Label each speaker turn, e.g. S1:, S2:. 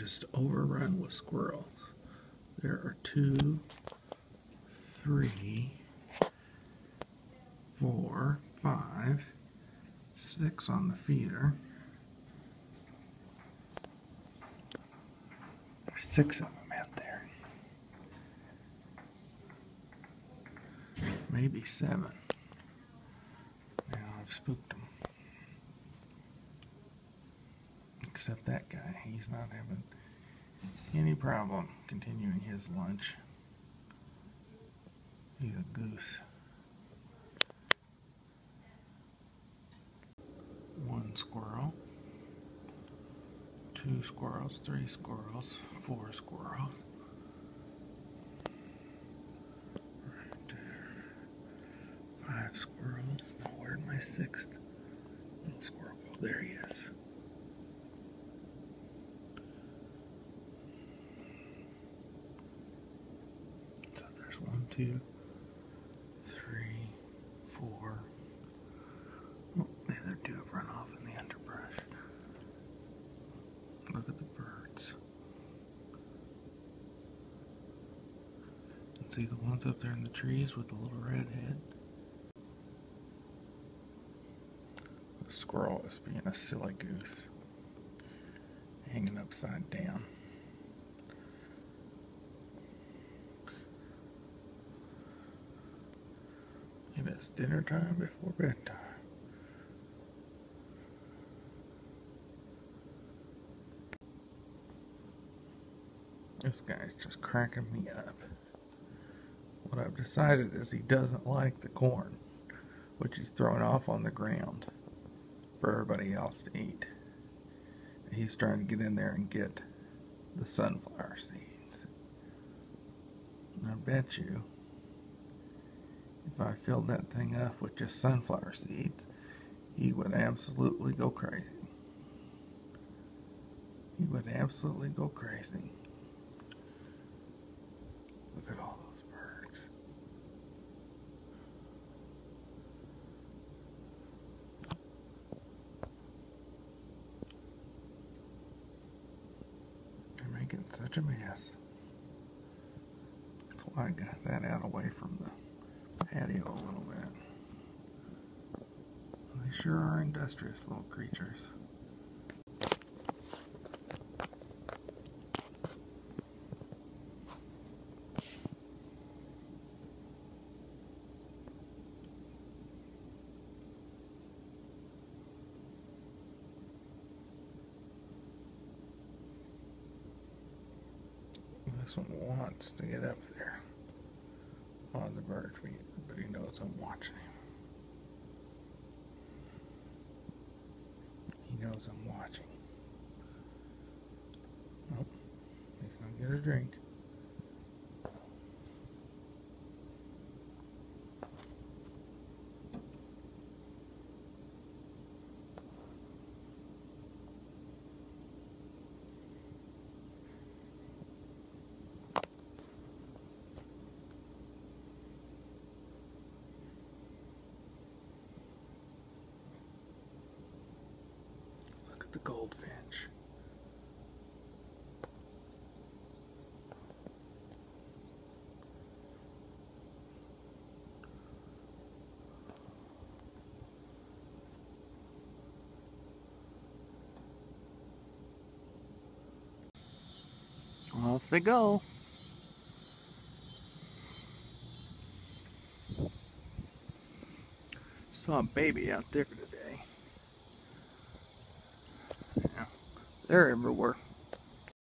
S1: just overrun with squirrels. There are 2, 3, 4, 5, 6 on the feeder. There's 6 of them out there. Maybe 7. Now I've spooked them. Except that guy, he's not having any problem continuing his lunch. He's a goose. 1 squirrel, 2 squirrels, 3 squirrels, 4 squirrels. Right there. 5 squirrels. Now where'd my 6th little squirrel go? There he is. So there's 1, 2, 3, 4. Oh, the other 2 have run off in the underbrush. Look at the birds. And see the ones up there in the trees with the little red head? The squirrel is being a silly goose, hanging upside down. And it's dinner time before bedtime. This guy's just cracking me up. What I've decided is he doesn't like the corn, which he's throwing off on the ground for everybody else to eat. And he's trying to get in there and get the sunflower seeds. And I bet you, if I filled that thing up with just sunflower seeds, he would absolutely go crazy. He would absolutely go crazy. Look at all those birds. They're making such a mess. That's why I got that out away from the patio a little bit. They sure are industrious little creatures. This one wants to get up there on the bird feeder, but he knows I'm watching him. He knows I'm watching. Nope, he's gonna get a drink. The goldfinch. Off they go. Saw a baby out there today. Yeah, they're everywhere.